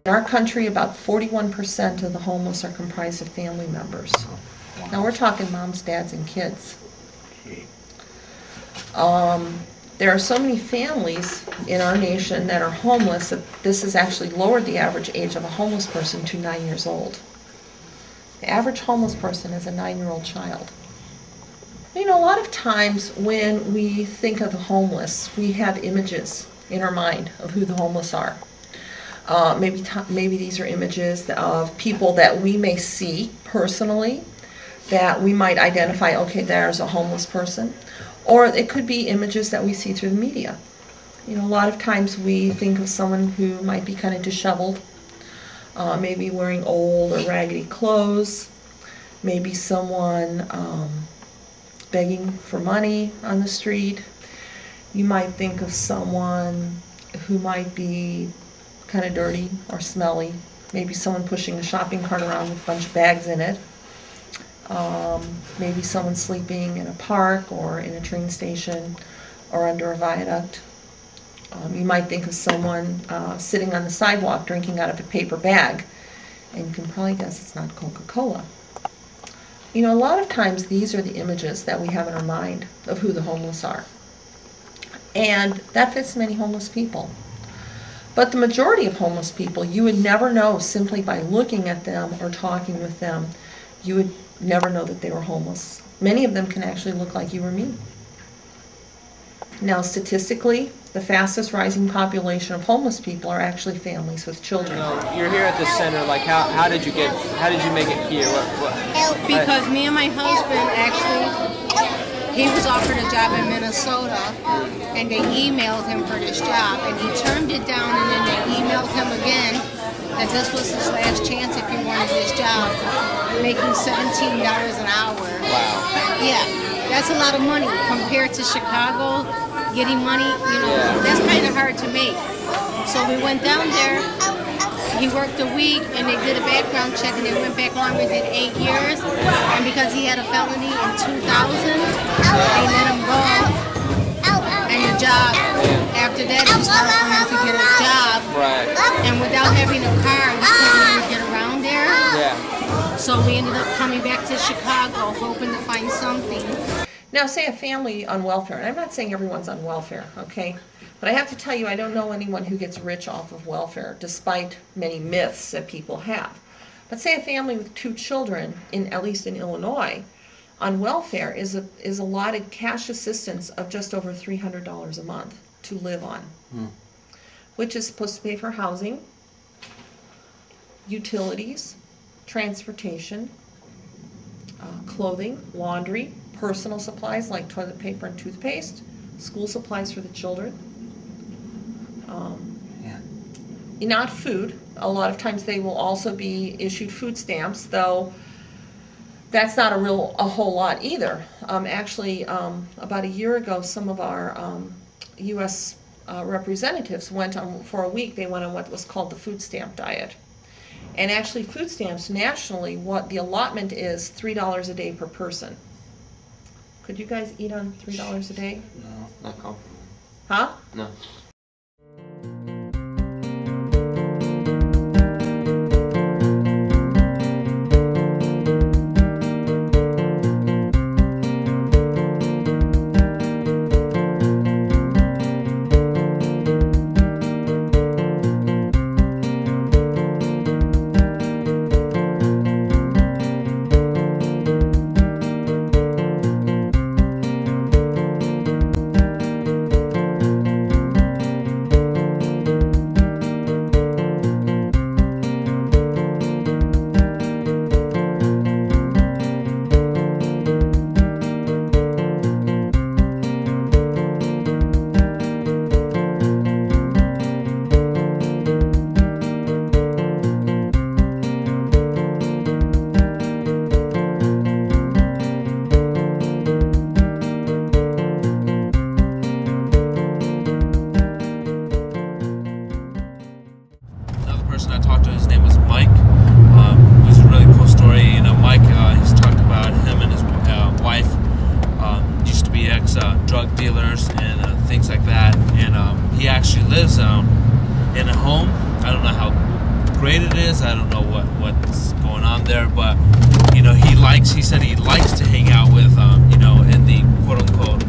In our country, about 41% of the homeless are comprised of family members. Now we're talking moms, dads, and kids. There are so many families in our nation that are homeless that this has actually lowered the average age of a homeless person to 9 years old. The average homeless person is a 9-year-old child. You know, a lot of times when we think of the homeless, we have images in our mind of who the homeless are. Maybe these are images of people that we may see personally, that we might identify, okay, there's a homeless person. Or it could be images that we see through the media. You know, a lot of times we think of someone who might be kind of disheveled, maybe wearing old or raggedy clothes, maybe someone begging for money on the street. You might think of someone who might be kind of dirty or smelly, maybe someone pushing a shopping cart around with a bunch of bags in it. Maybe someone sleeping in a park or in a train station or under a viaduct. You might think of someone sitting on the sidewalk drinking out of a paper bag, and you can probably guess it's not Coca-Cola. You know, a lot of times these are the images that we have in our mind of who the homeless are. And that fits many homeless people. But the majority of homeless people, you would never know simply by looking at them or talking with them. You would never know that they were homeless. Many of them can actually look like you or me. Now, statistically, the fastest rising population of homeless people are actually families with children. You're here at the center. Like, how did you make it here? Because me and my husband actually, he was offered a job in Minnesota, and they emailed him for this job, and he turned it down, and then they emailed him again that this was his last chance if he wanted this job, making $17 an hour. Wow. Yeah, that's a lot of money compared to Chicago. Getting money, you know, that's kind of hard to make. So we went down there. He worked a week, and they did a background check, and they went back on. We did 8 years, and because he had a felony in 2000, they let him go. And the job, after that, it was hard for him to get a job. Right. And without having a car, we couldn't really get around there. Yeah. So we ended up coming back to Chicago, hoping to find something. Now, say a family on welfare, and I'm not saying everyone's on welfare, okay? But I have to tell you, I don't know anyone who gets rich off of welfare, despite many myths that people have. But say a family with 2 children, at least in Illinois, on welfare is allotted cash assistance of just over $300 a month to live on, which is supposed to pay for housing, utilities, transportation, clothing, laundry, personal supplies like toilet paper and toothpaste, school supplies for the children. Not food. A lot of times they will also be issued food stamps, though that's not a whole lot either. Actually, about a year ago, some of our U.S. Representatives went on for a week. They went on what was called the food stamp diet. And actually, food stamps nationally, what the allotment is $3 a day per person. Could you guys eat on $3 a day? No, not comfortable. Huh? No. person I talked to, his name was Mike. It was a really cool story. You know, Mike, he's talked about him and his wife used to be ex-drug dealers and things like that. And he actually lives in a home. I don't know how is. I don't know what's going on there, but you know, he said he likes to hang out with you know, in the quote unquote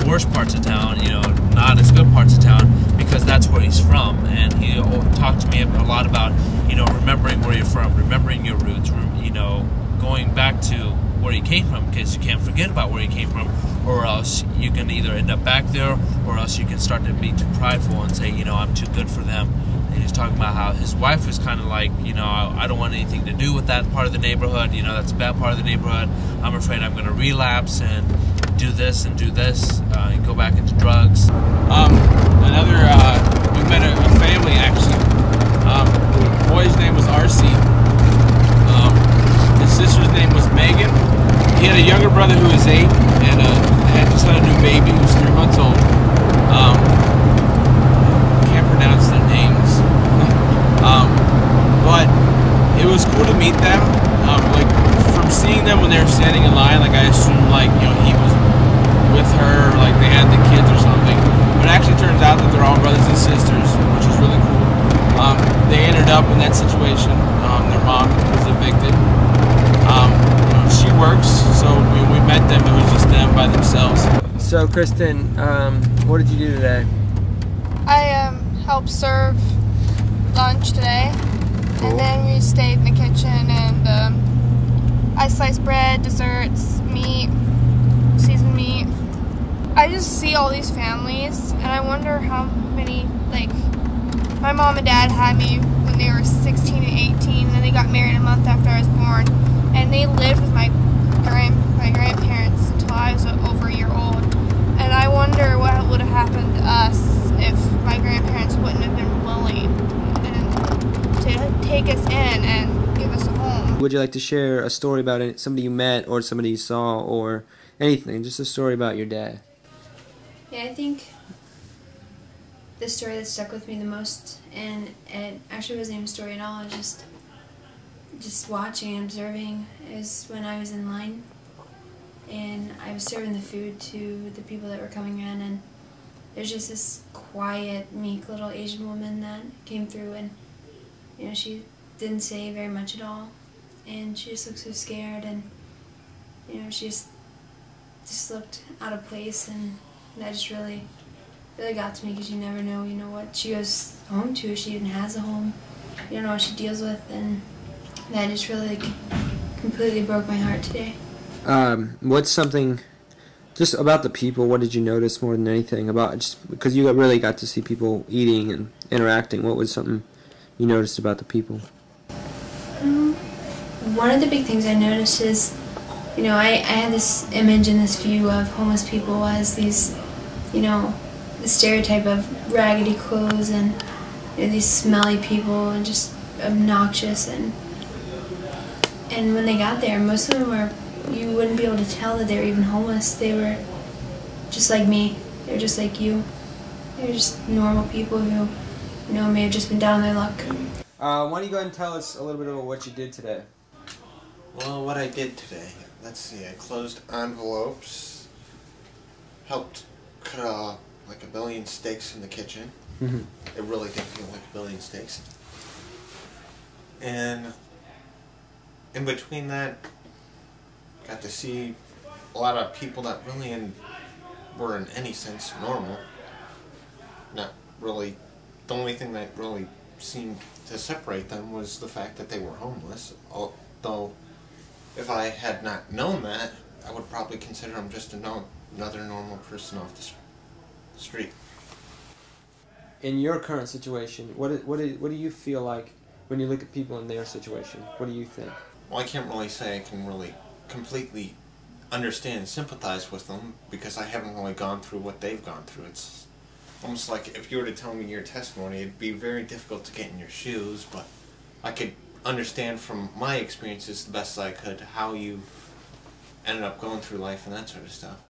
worst parts of town, you know, not as good parts of town, because that's where he's from. And he talked to me a lot about, you know, remembering where you're from, remembering your roots, you know, going back to where you came from, because you can't forget about where you came from, or else you can either end up back there, or else you can start to be too prideful and say, you know, I'm too good for them. And he's talking about how his wife was kind of like, you know, I don't want anything to do with that part of the neighborhood, you know, that's a bad part of the neighborhood. I'm afraid I'm going to relapse and do this and do this, and go back into drugs. We met a family actually. The boy's name was RC. His sister's name was Megan. He had a younger brother who was 8, and had just had a new baby who was 3 months old. Can't pronounce their names. But it was cool to meet them. Like, from seeing them when they were standing in line, like I assumed, like, you know, he was with her, like they had the kids or something. But it actually turns out that they're all brothers and sisters, which is really cool. They ended up in that situation. Their mom was evicted. You know, she works, so when we met them, it was just them by themselves. So Kristen, what did you do today? I helped serve lunch today, and then we stayed in the kitchen, and I sliced bread, desserts, meat, seasoned meat. I just see all these families, and I wonder how many, like, my mom and dad had me when they were 16 and 18, and then they got married a month after I was born, and they lived with my grandparents until I was over a year old. And I wonder what would have happened to us if my grandparents wouldn't have been willing to take us in and give us a home. Would you like to share a story about it, somebody you met or somebody you saw or anything, just a story about your dad? Yeah, I think the story that stuck with me the most, and it actually wasn't even a story at all, it was just watching and observing, is when I was in line and I was serving the food to the people that were coming in, and there's just this quiet, meek little Asian woman that came through, and you know, she didn't say very much at all, and she just looked so scared, and you know, she just looked out of place, and that just really got to me, because you never know, you know, what she goes home to, if she even has a home. You don't know what she deals with, and that just really completely broke my heart today. What's something just about the people? What did you notice more than anything about, just because you really got to see people eating and interacting? What was something you noticed about the people? One of the big things I noticed is, you know, I had this image and this view of homeless people as these, you know, the stereotype of raggedy clothes and, you know, these smelly people and just obnoxious, and when they got there, most of them were, you wouldn't be able to tell that they were even homeless. They were just like me. They were just like you. They were just normal people who, you know, may have just been down on their luck. Why don't you go ahead and tell us a little bit about what you did today? Well, what I did today, let's see, I closed envelopes, helped cut like 1 billion steaks in the kitchen. It really did feel like 1 billion steaks. And in between that, got to see a lot of people that really were in any sense normal. Not really, the only thing that really seemed to separate them was the fact that they were homeless. Although, if I had not known that, I would probably consider them just another normal person off the street. In your current situation, what do you feel like when you look at people in their situation? What do you think? Well, I can't really say I can really completely understand and sympathize with them, because I haven't really gone through what they've gone through. It's almost like if you were to tell me your testimony, it'd be very difficult to get in your shoes, but I could understand from my experiences the best I could how you ended up going through life and that sort of stuff.